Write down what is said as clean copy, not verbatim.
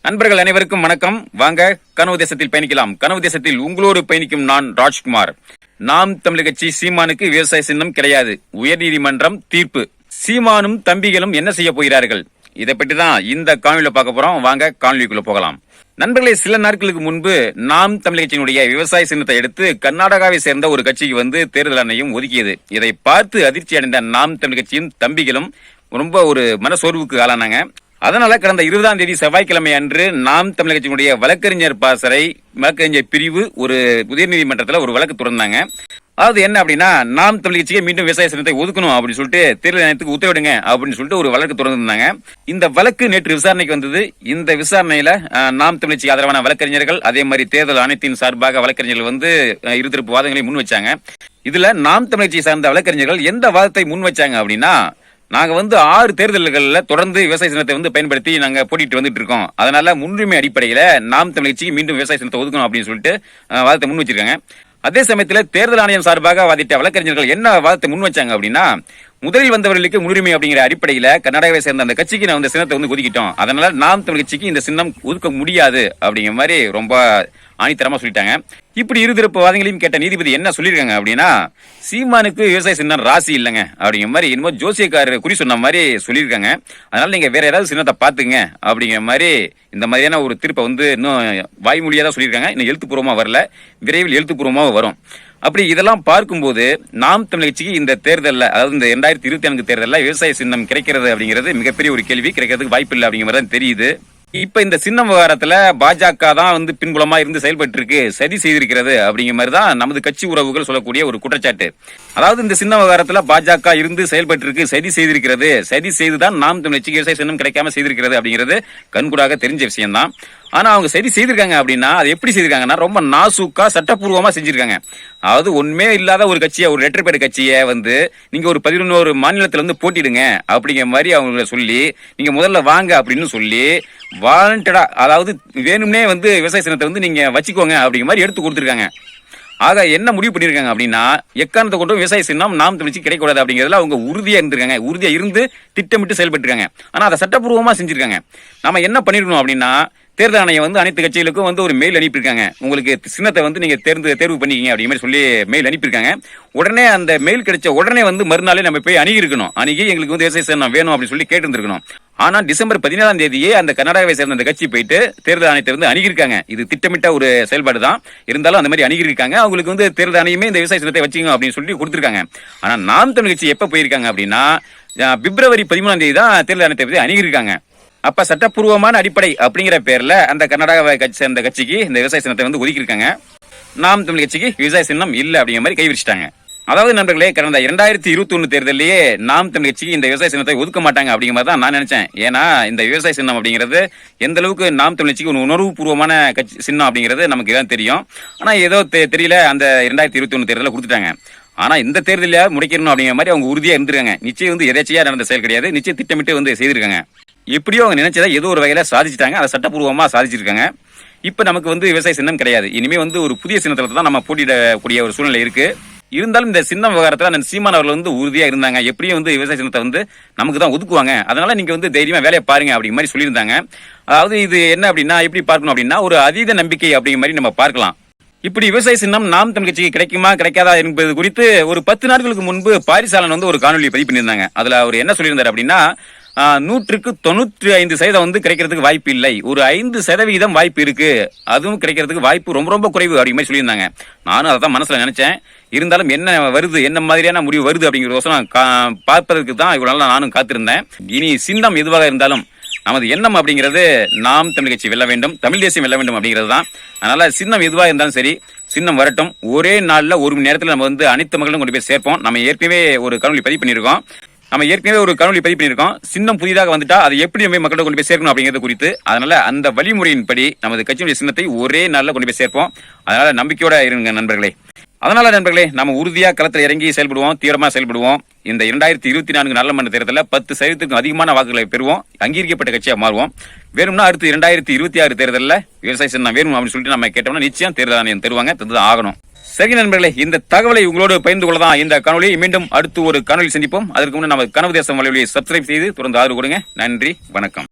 நண்பர்கள் அனைவருக்கும் வணக்கம். வாங்க கனவு தேசத்தில் பயணிக்கலாம். கனவு தேசத்தில் உங்களோடு பயணிக்கும் நான் ராஜ்குமார். நாம் தமிழர் கட்சி சீமானுக்கு விவசாய சின்னம் கிடையாது. உயர்நீதிமன்றம் தீர்ப்பு. சீமானும் தம்பிகளும் என்ன செய்ய போகிறார்கள்? இதை பற்றி தான் இந்த காணொலியில பார்க்க போறோம். வாங்க காணொலிக்குள்ள போகலாம். நண்பர்களே, சில நாட்களுக்கு முன்பு நாம் தமிழர் கட்சியினுடைய விவசாய சின்னத்தை எடுத்து கர்நாடகாவை சேர்ந்த ஒரு கட்சிக்கு தேர்தல் ஆணையம் ஒதுக்கியது. இதை பார்த்து அதிர்ச்சி அடைந்த நாம் தமிழர் கட்சியின் தம்பிகளும் ரொம்ப ஒரு மனசோர்வுக்கு ஆளானாங்க. அதனால கடந்த 20ஆம் தேதி செவ்வாய்க்கிழமை அன்று நாம் தமிழர் கட்சியினுடைய வழக்கறிஞர் பாசறை வழக்கறிஞர் பிரிவு ஒரு உயர்நீதிமன்றத்தில் ஒரு வழக்கு தொடர்ந்தாங்க. அதாவது என்ன அப்படின்னா, நாம் தமிழர் கட்சிக்கு மீண்டும் விவசாய சின்னத்தை ஒதுக்கணும் அப்படின்னு சொல்லிட்டு தேர்தல் ஆணையத்துக்கு உத்தரவிடுங்க அப்படின்னு சொல்லிட்டு ஒரு வழக்கு தொடர்ந்தாங்க. இந்த வழக்கு நேற்று விசாரணைக்கு வந்தது. இந்த விசாரணையில நாம் தமிழர் கட்சிக்கு ஆதரவான வழக்கறிஞர்கள், அதே மாதிரி தேர்தல் ஆணையத்தின் சார்பாக வழக்கறிஞர்கள் இருதரப்பு வாதங்களை முன் வச்சாங்க. இதுல நாம் தமிழர் கட்சியை சார்ந்த வழக்கறிஞர்கள் எந்த வாதத்தை முன் வச்சாங்க அப்படின்னா, நாங்க 6 தேர்தல்களில் தொடர்ந்து விவசாய சின்னத்தை பயன்படுத்தி நாங்க போட்டிட்டு வந்துட்டு இருக்கோம். அதனால முன்னுரிமை அடிப்படையில நாம் தமிழர் கட்சிக்கு மீண்டும் விவசாய சின்னத்தை ஒதுக்கணும் அப்படின்னு சொல்லிட்டு வாதத்தை முன் வச்சிருக்காங்க. அதே சமயத்தில் தேர்தல் ஆணையம் சார்பாக வாதிட்ட வழக்கறிஞர்கள் என்ன வாதத்தை முன் வச்சாங்க அப்படின்னா, முதலில் வந்தவர்களுக்கு முன்னுரிமை அப்படிங்கிற அடிப்படையில கர்நாடகாவை சேர்ந்த அந்த கட்சிக்கு நான் சின்னத்தை ஒதுக்கிட்டோம். அதனால நாம் தமிழர் கட்சிக்கு இந்த சின்னம் ஒதுக்க முடியாது அப்படிங்கிற மாதிரி ரொம்ப ஆணித்தரமா சொல்லிட்டாங்க. இப்படி இருதரப்பு வாதங்களையும் கேட்ட நீதிபதி என்ன சொல்லியிருக்காங்க அப்படின்னா, சீமானுக்கு விவசாய சின்னம் ராசி இல்லைங்க அப்படிங்கிற மாதிரி என்னமோ ஜோசியக்காரர் குறி சொன்ன மாதிரி சொல்லியிருக்காங்க. அதனால நீங்க வேற ஏதாவது சின்னத்தை பாத்துங்க அப்படிங்கிற மாதிரி இந்த மாதிரியான ஒரு தீர்ப்பை இன்னும் வாய்மொழியா தான் சொல்லியிருக்காங்க. இன்னும் எழுத்துப்பூர்வமா வரல, விரைவில் எழுத்துப்பூர்வமாக வரும். அப்படி இதெல்லாம் பார்க்கும்போது நாம் தமிழர் கட்சிக்கு இந்த தேர்தலில், அதாவது இந்த 2024 தேர்தலில் விவசாய சின்னம் கிடைக்கிறது அப்படிங்கிறது மிகப்பெரிய ஒரு கேள்வி. கிடைக்கிறதுக்கு வாய்ப்பு இல்லை அப்படிங்கிற மாதிரி தெரியுது. இப்ப இந்த சின்னம் விவகாரத்துல பாஜக தான் பின்புலமா இருந்து செயல்பட்டு இருக்கு, சதி செய்திருக்கிறது அப்படிங்கிற மாதிரி தான் நமது கட்சி உறவுகள் சொல்லக்கூடிய ஒரு குற்றச்சாட்டு. அதாவது இந்த சின்ன விவகாரத்துல பாஜக இருந்து செயல்பட்டு இருக்கு, சதி செய்திருக்கிறது, சதி செய்துதான் நாம் தமிழர் கட்சிக்கு விவசாய சின்னம் கிடைக்காம செய்திருக்கிறது அப்படிங்கிறது கண்கூடாக தெரிஞ்ச விஷயம் தான். ஆனா அவங்க சரி செய்திருக்காங்க அப்படின்னா அது எப்படி செய்திருக்காங்கன்னா, ரொம்ப நாசூக்கா சட்டப்பூர்வமா செஞ்சிருக்காங்க. அதாவது ஒண்ணுமே இல்லாத ஒரு கட்சியை, ஒரு லெட்டர் பேட் கட்சியை நீங்க ஒரு 11 மாநிலத்துல போட்டிடுங்க அப்படிங்கிற மாதிரி அவங்க சொல்லி, நீங்க முதல்ல வாங்க அப்படின்னு சொல்லி வாலண்டடா, அதாவது வேணும்னே விவசாய சின்னத்தை நீங்க வச்சுக்கோங்க அப்படிங்கிற மாதிரி எடுத்து கொடுத்துருக்காங்க. ஆக என்ன முடிவு பண்ணிருக்காங்க அப்படின்னா, எக்காரணத்தை கொண்டும் விவசாய சின்னம் நாம் தமிழ் கட்சிக்கு கிடைக்கூடாது அப்படிங்கிறதுல அவங்க உறுதியா இருந்திருக்காங்க. உறுதியா இருந்து திட்டமிட்டு செயல்பட்டு. ஆனா அதை சட்டப்பூர்வமா செஞ்சிருக்காங்க. நம்ம என்ன பண்ணிருக்கணும் அப்படின்னா, தேர்தல் ஆணையம் அனைத்து கட்சிகளுக்கும் ஒரு மெயில் அனுப்பியிருக்காங்க. உங்களுக்கு சின்னத்தை நீங்க தேர்வு பண்ணிக்கிங்க அப்படிங்கிற மாதிரி சொல்லி மெயில் அனுப்பியிருக்காங்க. உடனே அந்த மெயில் கிடைச்ச உடனே மறுநாளே நம்ம போய் அணுகி இருக்கணும். அணுகி எங்களுக்கு விவசாய சின்னம் வேணும் அப்படின்னு சொல்லி கேட்டு இருந்திருக்கணும். ஆனா டிசம்பர் 17ஆம் தேதியே அந்த கர்நாடகாவை சேர்ந்த அந்த கட்சி போயிட்டு தேர்தல் ஆணையத்தை அணுகிருக்காங்க. இது திட்டமிட்ட ஒரு செயல்பாடு தான். இருந்தாலும் அந்த மாதிரி அணுகிருக்காங்க. அவங்களுக்கு தேர்தல் ஆணையமே இந்த விவசாய சின்னத்தை வச்சுங்க அப்படின்னு சொல்லி கொடுத்திருக்காங்க. ஆனா நாம் தமிழர் கட்சி எப்ப போயிருக்காங்க அப்படின்னா, பிப்ரவரி 13ஆம் தேதி தான் தேர்தல் ஆணையத்தை பத்தி அணுகிருக்காங்க. அப்ப சட்டப்பூர்வமான அடிப்படை அப்படிங்கிற பேர்ல அந்த கர்நாடகாவை சேர்ந்த கட்சிக்கு இந்த விவசாய சின்னத்தை ஒதுக்கிருக்காங்க. நாம் தமிழர் கட்சிக்கு விவசாய சின்னம் இல்ல அப்படிங்கிற மாதிரி கைவிரிச்சிட்டாங்க. அதாவது நண்பர்களே, கடந்த 2021 தேர்தலையே நாம் தமிழர் கட்சிக்கு இந்த விவசாய சின்னத்தை ஒதுக்க மாட்டாங்க அப்படிங்கிற மாதிரி தான் நான் நினைச்சேன். ஏன்னா இந்த விவசாய சின்னம் அப்படிங்கிறது எந்த அளவுக்கு நாம் தமிழர் கட்சிக்கு ஒரு உணர்வு பூர்வமான சின்னம் அப்படிங்கிறது நமக்கு தான் தெரியும். ஆனா ஏதோ தெரியல, அந்த 2021 தேர்தலில் கொடுத்துட்டாங்க. ஆனா இந்த தேர்தலில் முடிக்கணும் அப்படிங்கிற மாதிரி அவங்க உறுதியா இருந்திருக்காங்க. நிச்சயம் எதேச்சையா நடந்த செயல் கிடையாது. நிச்சயம் திட்டமிட்டு செய்திருக்காங்க. எப்படியோ அவங்க நினைச்சதை ஏதோ ஒரு வகையில சாதிச்சுட்டாங்க. அதை சட்டப்பூர்வமா சாதிச்சிருக்காங்க. இப்ப நமக்கு விவசாய சின்னம் கிடையாது. இனிமே ஒரு புதிய சின்னத்துல தான் நம்ம போட்டியிடக்கூடிய ஒரு சூழ்நிலை இருக்கு. இருந்தாலும் இந்த சின்ன விவகாரத்துல சீமான் அவர்கள் உறுதியா இருந்தாங்க. எப்படியும் விவசாய சின்னத்தை நமக்கு தான் ஒதுக்குவாங்க, அதனால நீங்க தைரியமா வேலையை பாருங்க அப்படிங்கிற மாதிரி சொல்லியிருந்தாங்க. அதாவது இது என்ன அப்படின்னா, எப்படி பார்க்கணும் அப்படின்னா, ஒரு அதீத நம்பிக்கை அப்படிங்கிற மாதிரி நம்ம பார்க்கலாம். இப்படி விவசாய சின்னம் நாம் தமிழ் கட்சிக்கு கிடைக்குமா கிடைக்காதா என்பது குறித்து ஒரு 10 நாட்களுக்கு முன்பு பாரிசாலன் ஒரு காணொலி பதிவு பண்ணியிருந்தாங்க. அதுல அவர் என்ன சொல்லியிருந்தார் அப்படின்னா, 100க்கு 95% கிடைக்கிறதுக்கு வாய்ப்பு இல்லை, ஒரு 5% வாய்ப்பு இருக்கு, அதுவும் கிடைக்கிறதுக்கு வாய்ப்பு ரொம்ப ரொம்ப குறைவு அப்படிங்கிற மாதிரி சொல்லியிருந்தாங்க. நானும் அதை தான் மனசுல நினைச்சேன். இருந்தாலும் என்ன வருது, என்ன மாதிரியான முடிவு வருது அப்படிங்கிறத பார்ப்பதற்கு தான் இவ்வளவு நாள் நானும் காத்திருந்தேன். இனி சின்னம் எதுவாக இருந்தாலும் நமது எண்ணம் அப்படிங்கிறது நாம் தமிழ் கட்சி வெல்ல வேண்டும், தமிழ் தேசியம் வெல்ல வேண்டும் அப்படிங்கிறது தான். அதனால சின்னம் எதுவாக இருந்தாலும் சரி, சின்னம் வரட்டும். ஒரே நாள்ல 1 மணி நேரத்தில் நம்ம அனைத்து மக்களும் கொண்டு போய் சேர்ப்போம். நம்ம ஏற்கனவே ஒரு காணொலி பதிவு பண்ணியிருக்கோம். சின்னம் புதிதாக வந்துட்டா அதை எப்படி நம்ம மக்களோட கொண்டு போய் சேர்க்கணும் அப்படிங்கிறது குறித்து. அதனால அந்த வழிமுறையின்படி நமது கட்சியுடைய சின்னத்தை ஒரே நாள்ல கொண்டு போய் சேர்ப்போம். அதனால நம்பிக்கையோட இருங்க நண்பர்களே. அதனால நண்பர்களே, நம்ம உறுதியா களத்தில் இறங்கி செயல்படுவோம், தீவிரமா செயல்படுவோம். இந்த 2024 நாடாளுமன்ற தேர்தலில் 10%க்கும் அதிகமான வாக்குகளை பெறுவோம், அங்கீகரிக்கப்பட்ட கட்சியா மாறுவோம். வேணும்னா அடுத்து 2026 தேர்தலில் விவசாய சின்னம் வேணும் அப்படின்னு சொல்லிட்டு நம்ம கேட்டோம்னா நிச்சயம் தேர்தல் ஆணையம் தருவாங்க, தந்துதான் ஆகணும். சரி நண்பர்களே, இந்த தகவலை உங்களோடு பகிர்ந்து கொள்ளதான் இந்த காணொலியை. மீண்டும் அடுத்து ஒரு காணொலி சந்திப்போம். அதற்கு முன்னாடி நம்ம கனவு தேசம் வலைவலியை சப்ஸ்கிரைப் செய்து தொடர்ந்து ஆதரவு கொடுங்க. நன்றி, வணக்கம்.